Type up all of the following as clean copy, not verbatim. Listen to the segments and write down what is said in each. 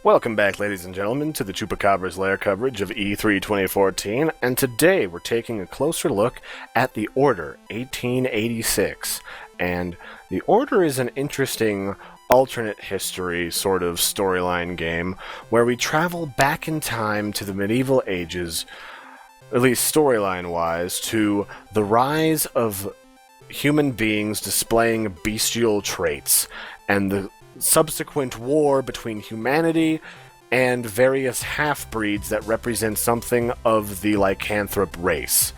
Welcome back, ladies and gentlemen, to the Chupacabra's Lair coverage of E3 2014, and today we're taking a closer look at The Order 1886. And The Order is an interesting alternate history sort of storyline game where we travel back in time to the medieval ages, at least storyline-wise, to the rise of human beings displaying bestial traits, and the subsequent war between humanity and various half-breeds that represent something of the lycanthrope race.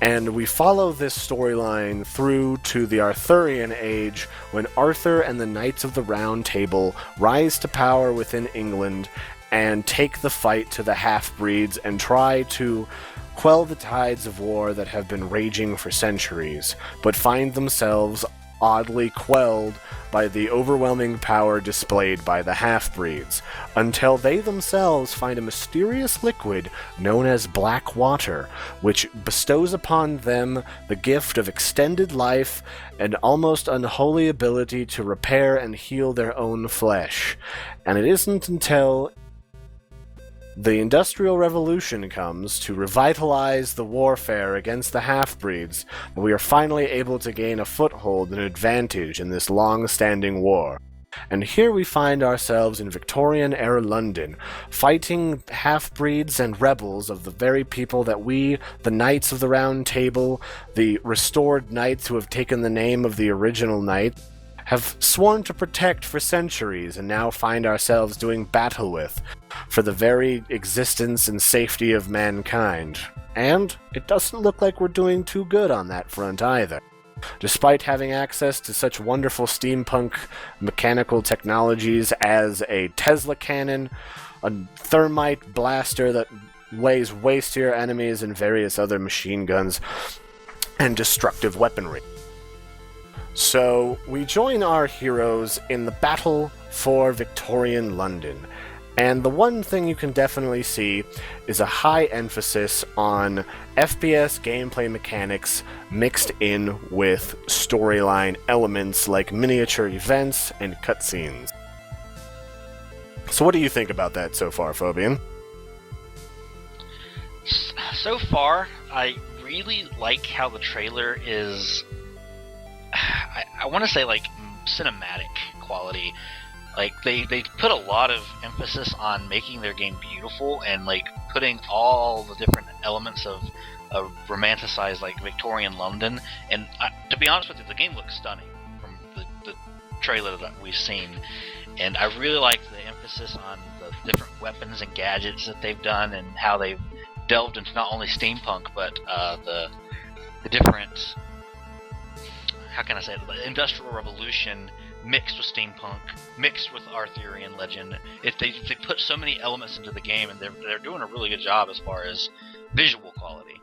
And we follow this storyline through to the Arthurian Age, when Arthur and the Knights of the Round Table rise to power within England and take the fight to the half-breeds and try to quell the tides of war that have been raging for centuries, but find themselves oddly quelled by the overwhelming power displayed by the half-breeds, until they themselves find a mysterious liquid known as black water, which bestows upon them the gift of extended life and almost unholy ability to repair and heal their own flesh. And it isn't until the Industrial Revolution comes to revitalize the warfare against the half-breeds, and we are finally able to gain a foothold and advantage in this long-standing war. And here we find ourselves in Victorian-era London, fighting half-breeds and rebels of the very people that we, the Knights of the Round Table, the restored knights who have taken the name of the original knight, have sworn to protect for centuries and now find ourselves doing battle with, for the very existence and safety of mankind. And it doesn't look like we're doing too good on that front either. Despite having access to such wonderful steampunk mechanical technologies as a Tesla cannon, a thermite blaster that lays waste to your enemies, and various other machine guns and destructive weaponry. So, we join our heroes in the battle for Victorian London, and the one thing you can definitely see is a high emphasis on FPS gameplay mechanics mixed in with storyline elements like miniature events and cutscenes. So what do you think about that so far, Phobian? So far, I really like how the trailer is, I want to say, like, cinematic quality. Like, they put a lot of emphasis on making their game beautiful and, like, putting all the different elements of romanticized, like, Victorian London. And to be honest with you, the game looks stunning from the trailer that we've seen. And I really like the emphasis on the different weapons and gadgets that they've done, and how they've delved into not only steampunk, but the different, how can I say it, the Industrial Revolution mixed with steampunk, mixed with Arthurian legend. They put so many elements into the game, and they're doing a really good job as far as visual quality.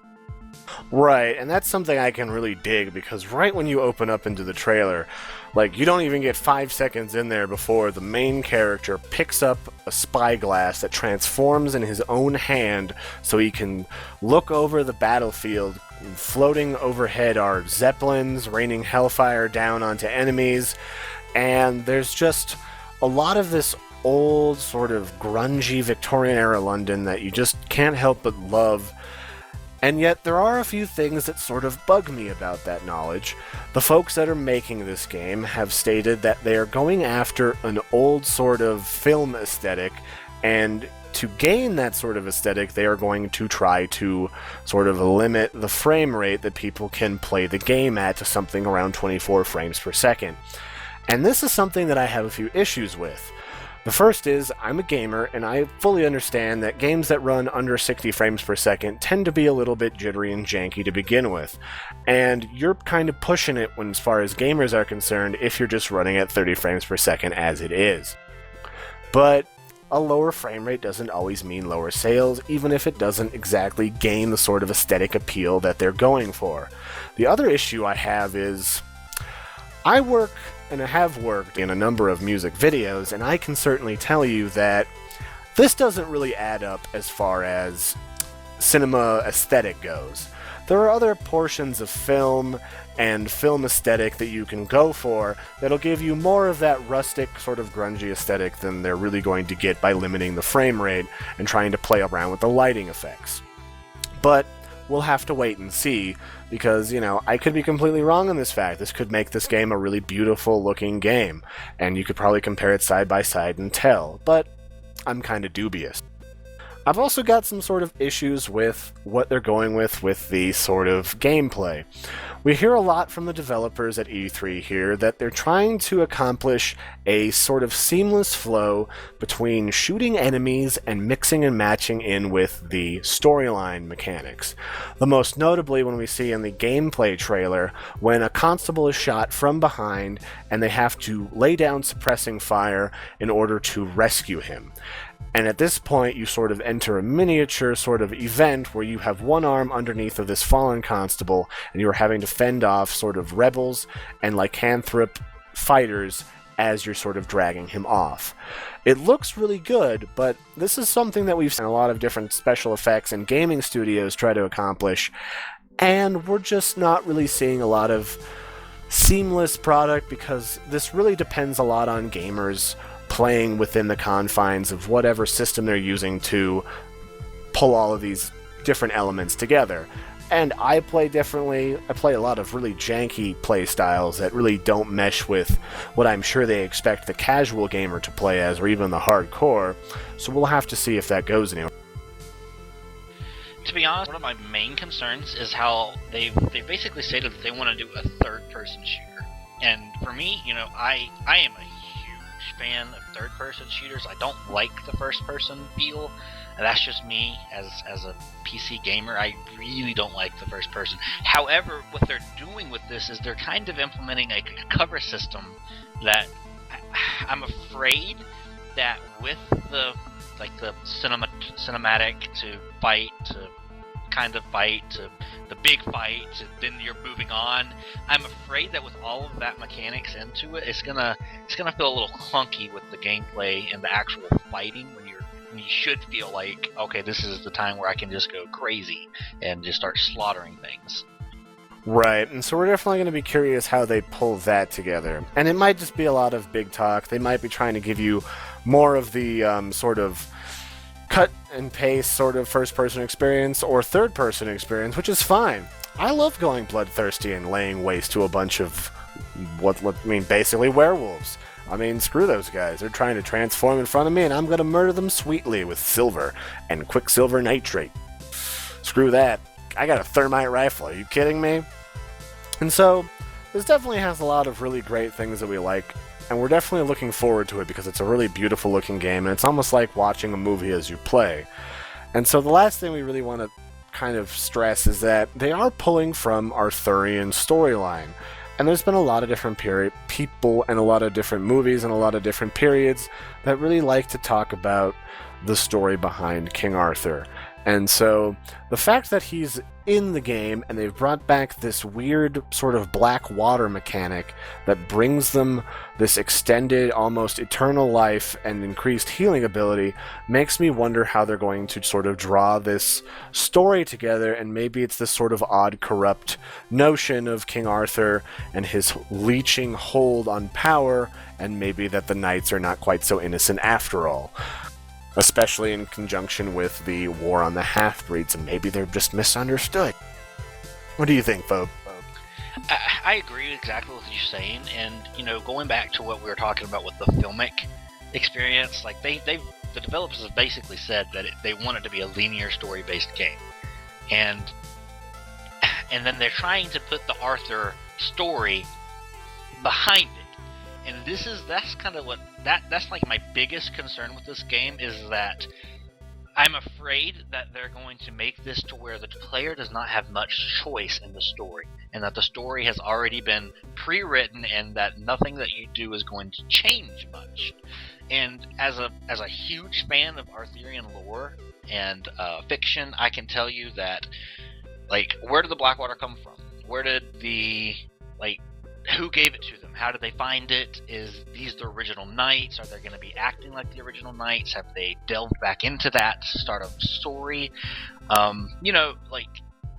Right, and that's something I can really dig, because right when you open up into the trailer, like, you don't even get 5 seconds in there before the main character picks up a spyglass that transforms in his own hand so he can look over the battlefield. Floating overhead are zeppelins raining hellfire down onto enemies, and there's just a lot of this old, sort of grungy Victorian-era London that you just can't help but love. And yet there are a few things that sort of bug me about that knowledge. The folks that are making this game have stated that they are going after an old sort of film aesthetic, and to gain that sort of aesthetic, they are going to try to sort of limit the frame rate that people can play the game at to something around 24 frames per second. And this is something that I have a few issues with. The first is, I'm a gamer, and I fully understand that games that run under 60 frames per second tend to be a little bit jittery and janky to begin with. And you're kind of pushing it when, as far as gamers are concerned, if you're just running at 30 frames per second as it is. But a lower frame rate doesn't always mean lower sales, even if it doesn't exactly gain the sort of aesthetic appeal that they're going for. The other issue I have is, I work and I have worked in a number of music videos, and I can certainly tell you that this doesn't really add up as far as cinema aesthetic goes. there are other portions of film and film aesthetic that you can go for that'll give you more of that rustic, sort of grungy aesthetic than they're really going to get by limiting the frame rate and trying to play around with the lighting effects. But we'll have to wait and see, because, I could be completely wrong on this fact. This could make this game a really beautiful looking game, and you could probably compare it side by side and tell, but I'm kind of dubious. I've also got some sort of issues with what they're going with the sort of gameplay. We hear a lot from the developers at E3 here that they're trying to accomplish a sort of seamless flow between shooting enemies and mixing and matching in with the storyline mechanics. The most notably when we see in the gameplay trailer when a constable is shot from behind and they have to lay down suppressing fire in order to rescue him. And at this point, you sort of enter a miniature sort of event where you have one arm underneath of this fallen constable, and you're having to fend off sort of rebels and lycanthrope fighters as you're sort of dragging him off. It looks really good, but this is something that we've seen a lot of different special effects and gaming studios try to accomplish, and we're just not really seeing a lot of seamless product, because this really depends a lot on gamers playing within the confines of whatever system they're using to pull all of these different elements together. And I play differently. I play a lot of really janky play styles that really don't mesh with what I'm sure they expect the casual gamer to play as, or even the hardcore, so we'll have to see if that goes anywhere. To be honest, one of my main concerns is how they basically stated that they want to do a third-person shooter. And for me, I am a fan of third-person shooters. I don't like the first-person feel, and that's just me as a PC gamer. I really don't like the first person. However, what they're doing with this is they're kind of implementing a cover system that I'm afraid that with the cinematic to fight to kind of fight to the big fight to then you're moving on, I'm afraid that with all of that mechanics into it, it's gonna feel a little clunky with the gameplay and the actual fighting when you should feel like, okay, this is the time where I can just go crazy and just start slaughtering things. Right, and so we're definitely going to be curious how they pull that together. And it might just be a lot of big talk. They might be trying to give you more of the sort of cut and paste sort of first-person experience or third-person experience, which is fine. I love going bloodthirsty and laying waste to a bunch of basically werewolves. Screw those guys. They're trying to transform in front of me, and I'm going to murder them sweetly with silver and quicksilver nitrate. Screw that. I got a thermite rifle. Are you kidding me? And so, this definitely has a lot of really great things that we like, and we're definitely looking forward to it because it's a really beautiful looking game, and it's almost like watching a movie as you play. And so the last thing we really want to kind of stress is that they are pulling from Arthurian storyline. And there's been a lot of different people and a lot of different movies and a lot of different periods that really like to talk about the story behind King Arthur. And so the fact that he's in the game and they've brought back this weird sort of black water mechanic that brings them this extended, almost eternal life and increased healing ability makes me wonder how they're going to sort of draw this story together, and maybe it's this sort of odd, corrupt notion of King Arthur and his leeching hold on power, and maybe that the knights are not quite so innocent after all. Especially in conjunction with the war on the half-breeds, and maybe they're just misunderstood. What do you think, Phobe? I agree exactly with what you're saying, and going back to what we were talking about with the filmic experience, like the developers have basically said that they want it to be a linear story-based game, and then they're trying to put the Arthur story behind it. And that's like my biggest concern with this game, is that I'm afraid that they're going to make this to where the player does not have much choice in the story, and that the story has already been pre-written, and that nothing that you do is going to change much. And as a huge fan of Arthurian lore and fiction, I can tell you that, where did the Blackwater come from? Where did who gave it to them? How did they find it? Is these the original knights? Are they going to be acting like the original knights? Have they delved back into that to start a story?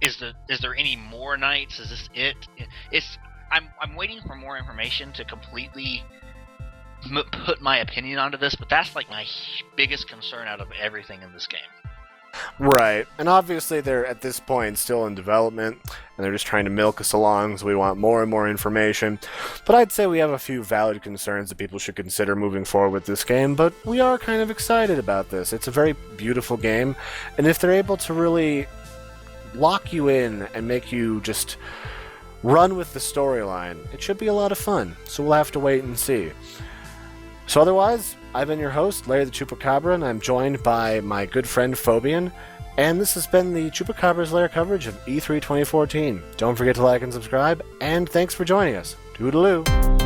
is there any more nights? Is this it? I'm waiting for more information to completely put my opinion onto this, but that's like my biggest concern out of everything in this game. Right, and obviously they're at this point still in development, and they're just trying to milk us along, so we want more and more information. But I'd say we have a few valid concerns that people should consider moving forward with this game, but we are kind of excited about this. It's a very beautiful game, and if they're able to really lock you in and make you just run with the storyline, it should be a lot of fun, so we'll have to wait and see. So otherwise, I've been your host, Larry the Chupacabra, and I'm joined by my good friend Phobian, and this has been the Chupacabra's Lair coverage of E3 2014. Don't forget to like and subscribe, and thanks for joining us. Toodaloo!